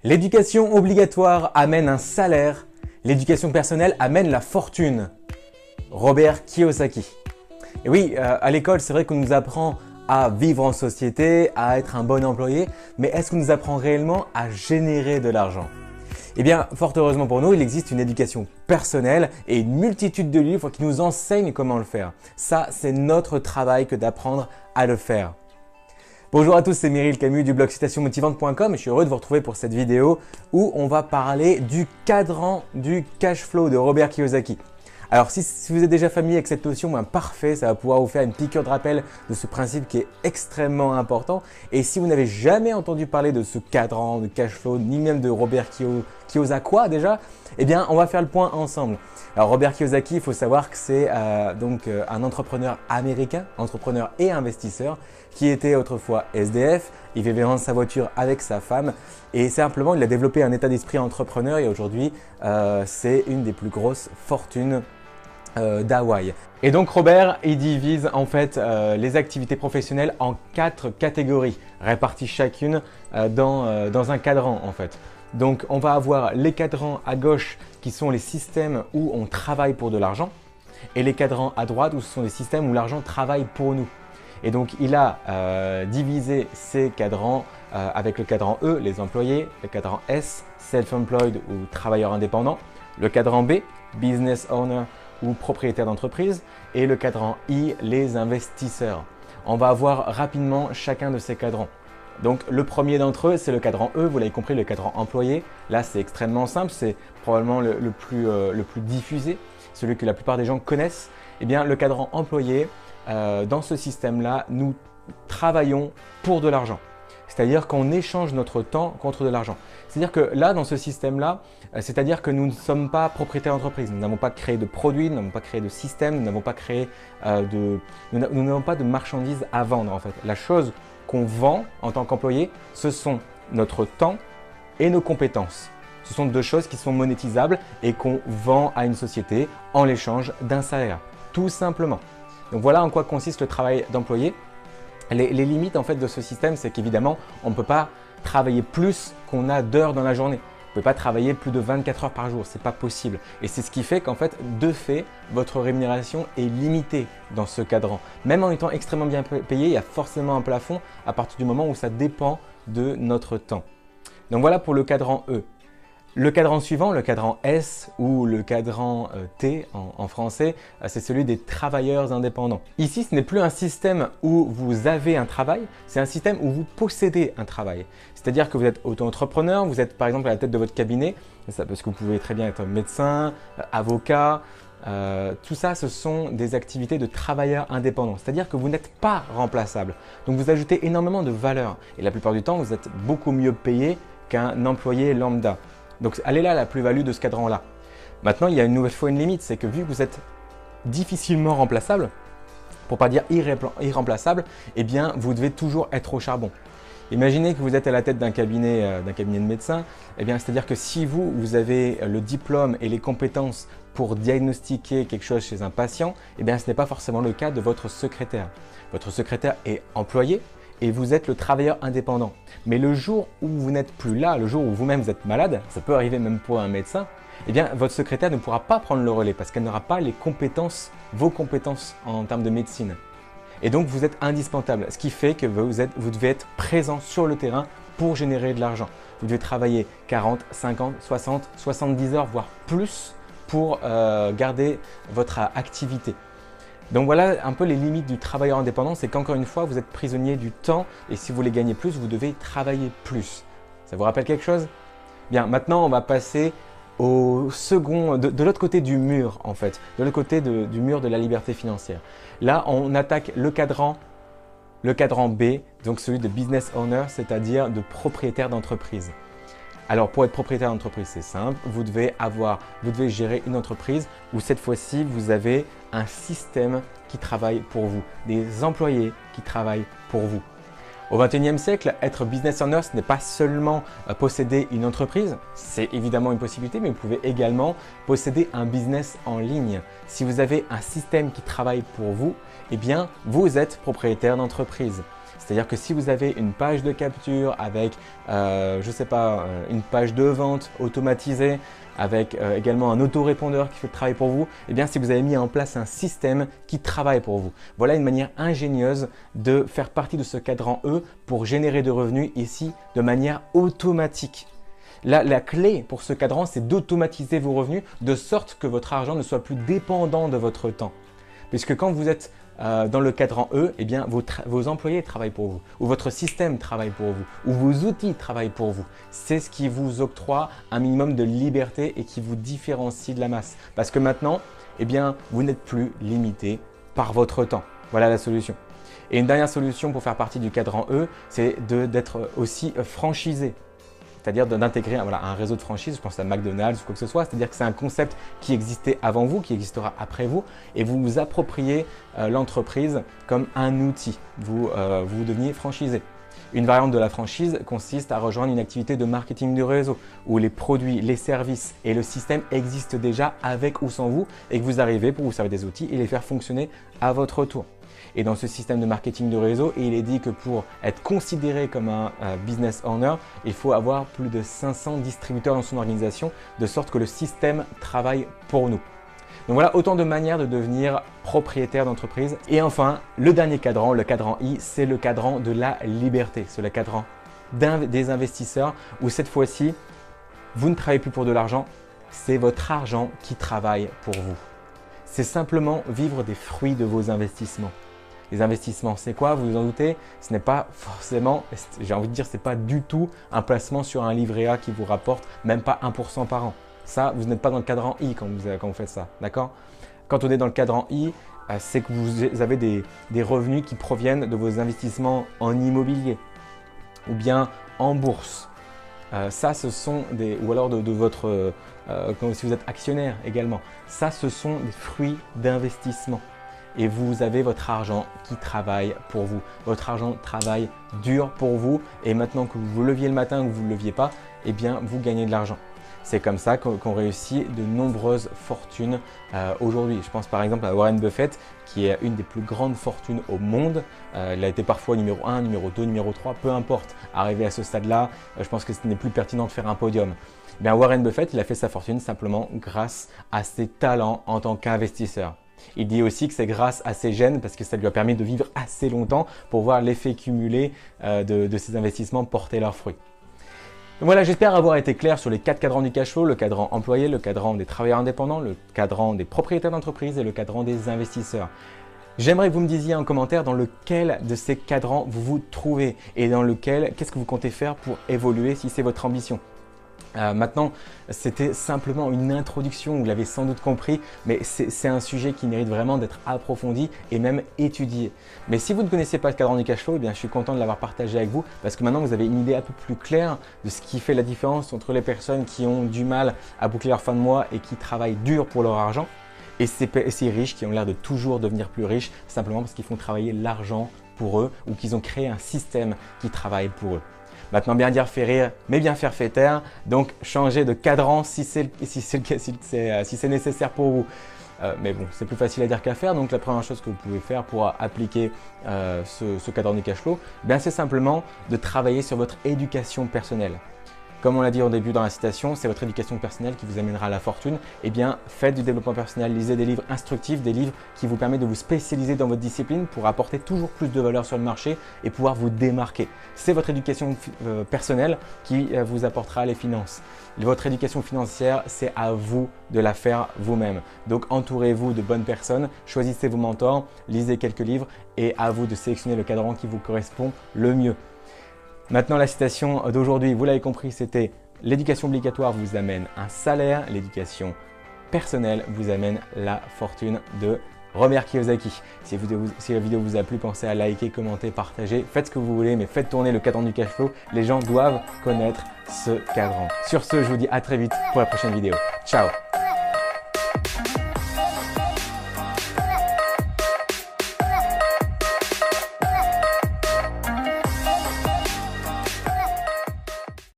L'éducation obligatoire amène un salaire, l'éducation personnelle amène la fortune. Robert Kiyosaki. Et oui, à l'école, c'est vrai qu'on nous apprend à vivre en société, à être un bon employé, mais est-ce qu'on nous apprend réellement à générer de l'argent? Eh bien, fort heureusement pour nous, il existe une éducation personnelle et une multitude de livres qui nous enseignent comment le faire. Ça, c'est notre travail que d'apprendre à le faire. Bonjour à tous, c'est Meryl Camus du blog citationmotivante.com et je suis heureux de vous retrouver pour cette vidéo où on va parler du cadran du cash flow de Robert Kiyosaki. Alors si vous êtes déjà familier avec cette notion, parfait, ça va pouvoir vous faire une piqûre de rappel de ce principe qui est extrêmement important. Et si vous n'avez jamais entendu parler de ce cadran de cash flow, ni même de Robert Kiyosaki déjà, eh bien on va faire le point ensemble. Alors Robert Kiyosaki, il faut savoir que c'est un entrepreneur américain, entrepreneur et investisseur, qui était autrefois SDF, il vivait vendre sa voiture avec sa femme et simplement il a développé un état d'esprit entrepreneur et aujourd'hui c'est une des plus grosses fortunes d'Hawaï. Et donc Robert, il divise en fait les activités professionnelles en 4 catégories, réparties chacune dans un cadran en fait. Donc on va avoir les cadrans à gauche qui sont les systèmes où on travaille pour de l'argent et les cadrans à droite où ce sont les systèmes où l'argent travaille pour nous. Et donc il a divisé ces cadrans avec le cadran E, les employés, le cadran S, self-employed ou travailleur indépendant, le cadran B, business owner ou propriétaire d'entreprise et le cadran I, les investisseurs. On va voir rapidement chacun de ces cadrans. Donc le premier d'entre eux, c'est le cadran E, vous l'avez compris, le cadran employé. Là, c'est extrêmement simple, c'est probablement le plus diffusé, celui que la plupart des gens connaissent. Eh bien, le cadran employé, dans ce système-là, nous travaillons pour de l'argent. C'est-à-dire qu'on échange notre temps contre de l'argent. C'est-à-dire que là, dans ce système-là, c'est-à-dire que nous ne sommes pas propriétaires d'entreprise. Nous n'avons pas créé de produits, nous n'avons pas créé de système, nous n'avons pas créé nous n'avons pas de marchandises à vendre en fait. La chose qu'on vend en tant qu'employé, ce sont notre temps et nos compétences. Ce sont deux choses qui sont monétisables et qu'on vend à une société en l'échange d'un salaire, tout simplement. Donc voilà en quoi consiste le travail d'employé. Les limites en fait de ce système, c'est qu'évidemment, on ne peut pas travailler plus qu'on a d'heures dans la journée. Vous ne pouvez pas travailler plus de 24 heures par jour, ce n'est pas possible. Et c'est ce qui fait qu'en fait, de fait, votre rémunération est limitée dans ce cadran. Même en étant extrêmement bien payé, il y a forcément un plafond à partir du moment où ça dépend de notre temps. Donc voilà pour le cadran E. Le cadran suivant, le cadran S ou le cadran T en français, c'est celui des travailleurs indépendants. Ici, ce n'est plus un système où vous avez un travail, c'est un système où vous possédez un travail. C'est-à-dire que vous êtes auto-entrepreneur, vous êtes par exemple à la tête de votre cabinet, parce que vous pouvez très bien être médecin, avocat, tout ça, ce sont des activités de travailleurs indépendants. C'est-à-dire que vous n'êtes pas remplaçable. Donc vous ajoutez énormément de valeur et la plupart du temps, vous êtes beaucoup mieux payé qu'un employé lambda. Donc, elle est là la plus-value de ce cadran-là. Maintenant, il y a une nouvelle fois une limite, c'est que vu que vous êtes difficilement remplaçable, pour ne pas dire irremplaçable, eh bien, vous devez toujours être au charbon. Imaginez que vous êtes à la tête d'un cabinet de médecin, eh bien, c'est-à-dire que si vous avez le diplôme et les compétences pour diagnostiquer quelque chose chez un patient, eh bien, ce n'est pas forcément le cas de votre secrétaire. Votre secrétaire est employé, et vous êtes le travailleur indépendant. Mais le jour où vous n'êtes plus là, le jour où vous-même vous êtes malade, ça peut arriver même pour un médecin, eh bien votre secrétaire ne pourra pas prendre le relais parce qu'elle n'aura pas les compétences, vos compétences en termes de médecine. Et donc vous êtes indispensable, ce qui fait que vous devez être présent sur le terrain pour générer de l'argent. Vous devez travailler 40, 50, 60, 70 heures, voire plus pour garder votre activité. Donc voilà un peu les limites du travailleur indépendant, c'est qu'encore une fois, vous êtes prisonnier du temps et si vous voulez gagner plus, vous devez travailler plus. Ça vous rappelle quelque chose? Bien, maintenant on va passer au second, de l'autre côté du mur en fait, de l'autre côté du mur de la liberté financière. Là, on attaque le cadran B, donc celui de business owner, c'est-à-dire de propriétaire d'entreprise. Alors pour être propriétaire d'entreprise, c'est simple, vous devez gérer une entreprise où cette fois-ci, vous avez un système qui travaille pour vous, des employés qui travaillent pour vous. Au XXIe siècle, être business owner, ce n'est pas seulement posséder une entreprise, c'est évidemment une possibilité, mais vous pouvez également posséder un business en ligne. Si vous avez un système qui travaille pour vous, eh bien, vous êtes propriétaire d'entreprise. C'est-à-dire que si vous avez une page de capture avec, je sais pas, une page de vente automatisée, avec également un autorépondeur qui fait le travail pour vous, eh bien si vous avez mis en place un système qui travaille pour vous. Voilà une manière ingénieuse de faire partie de ce cadran E pour générer de revenus ici de manière automatique. La clé pour ce cadran, c'est d'automatiser vos revenus de sorte que votre argent ne soit plus dépendant de votre temps. Puisque quand vous êtes dans le cadran E, eh bien, vos employés travaillent pour vous, ou votre système travaille pour vous, ou vos outils travaillent pour vous. C'est ce qui vous octroie un minimum de liberté et qui vous différencie de la masse. Parce que maintenant, eh bien, vous n'êtes plus limité par votre temps. Voilà la solution. Et une dernière solution pour faire partie du cadran E, c'est d'être aussi franchisé. C'est-à-dire d'intégrer un réseau de franchise, je pense à McDonald's ou quoi que ce soit, c'est-à-dire que c'est un concept qui existait avant vous, qui existera après vous, et vous vous appropriez l'entreprise comme un outil, vous deveniez franchisé. Une variante de la franchise consiste à rejoindre une activité de marketing de réseau où les produits, les services et le système existent déjà avec ou sans vous et que vous arrivez pour vous servir des outils et les faire fonctionner à votre tour. Et dans ce système de marketing de réseau, il est dit que pour être considéré comme un business owner, il faut avoir plus de 500 distributeurs dans son organisation, de sorte que le système travaille pour nous. Donc voilà autant de manières de devenir propriétaire d'entreprise. Et enfin, le dernier cadran, le cadran I, c'est le cadran de la liberté. C'est le cadran des investisseurs où cette fois-ci, vous ne travaillez plus pour de l'argent, c'est votre argent qui travaille pour vous. C'est simplement vivre des fruits de vos investissements. Les investissements, c'est quoi? Vous vous en doutez? Ce n'est pas forcément, j'ai envie de dire, ce n'est pas du tout un placement sur un livret A qui vous rapporte même pas 1% par an. Ça, vous n'êtes pas dans le cadran I quand vous faites ça, d'accord? Quand on est dans le cadran I, c'est que vous avez des revenus qui proviennent de vos investissements en immobilier ou bien en bourse. Ça, ce sont ou alors de votre, si vous êtes actionnaire également. Ça, ce sont des fruits d'investissement. Et vous avez votre argent qui travaille pour vous. Votre argent travaille dur pour vous et maintenant que vous vous leviez le matin ou que vous ne le leviez pas, eh bien vous gagnez de l'argent. C'est comme ça qu'on réussit de nombreuses fortunes aujourd'hui. Je pense par exemple à Warren Buffett qui est une des plus grandes fortunes au monde. Il a été parfois numéro 1, numéro 2, numéro 3, peu importe. Arrivé à ce stade-là, je pense que ce n'est plus pertinent de faire un podium. Bien, Warren Buffett, il a fait sa fortune simplement grâce à ses talents en tant qu'investisseur. Il dit aussi que c'est grâce à ses gènes parce que ça lui a permis de vivre assez longtemps pour voir l'effet cumulé de ses investissements porter leurs fruits. Donc voilà, j'espère avoir été clair sur les 4 cadrans du cash flow, le cadran employé, le cadran des travailleurs indépendants, le cadran des propriétaires d'entreprise et le cadran des investisseurs. J'aimerais que vous me disiez en commentaire dans lequel de ces cadrans vous vous trouvez et dans lequel, qu'est-ce que vous comptez faire pour évoluer si c'est votre ambition. Maintenant, c'était simplement une introduction, vous l'avez sans doute compris, mais c'est un sujet qui mérite vraiment d'être approfondi et même étudié. Mais si vous ne connaissez pas le cadran du cash flow, eh bien, je suis content de l'avoir partagé avec vous parce que maintenant vous avez une idée un peu plus claire de ce qui fait la différence entre les personnes qui ont du mal à boucler leur fin de mois et qui travaillent dur pour leur argent et ces riches qui ont l'air de toujours devenir plus riches simplement parce qu'ils font travailler l'argent pour eux ou qu'ils ont créé un système qui travaille pour eux. Maintenant, bien dire fait rire, mais bien faire fait taire. Donc, changez de cadran si c'est nécessaire pour vous. Mais bon, c'est plus facile à dire qu'à faire. Donc, la première chose que vous pouvez faire pour appliquer ce cadran du cash flow, c'est simplement de travailler sur votre éducation personnelle. Comme on l'a dit au début dans la citation, c'est votre éducation personnelle qui vous amènera à la fortune. Eh bien, faites du développement personnel, lisez des livres instructifs, des livres qui vous permettent de vous spécialiser dans votre discipline pour apporter toujours plus de valeur sur le marché et pouvoir vous démarquer. C'est votre éducation personnelle qui vous apportera les finances. Votre éducation financière, c'est à vous de la faire vous-même. Donc, entourez-vous de bonnes personnes, choisissez vos mentors, lisez quelques livres et à vous de sélectionner le cadran qui vous correspond le mieux. Maintenant, la citation d'aujourd'hui, vous l'avez compris, c'était « L'éducation obligatoire vous amène un salaire, l'éducation personnelle vous amène la fortune » de Robert Kiyosaki. Si la vidéo vous a plu, pensez à liker, commenter, partager. Faites ce que vous voulez, mais faites tourner le cadran du cash flow. Les gens doivent connaître ce cadran. Sur ce, je vous dis à très vite pour la prochaine vidéo. Ciao!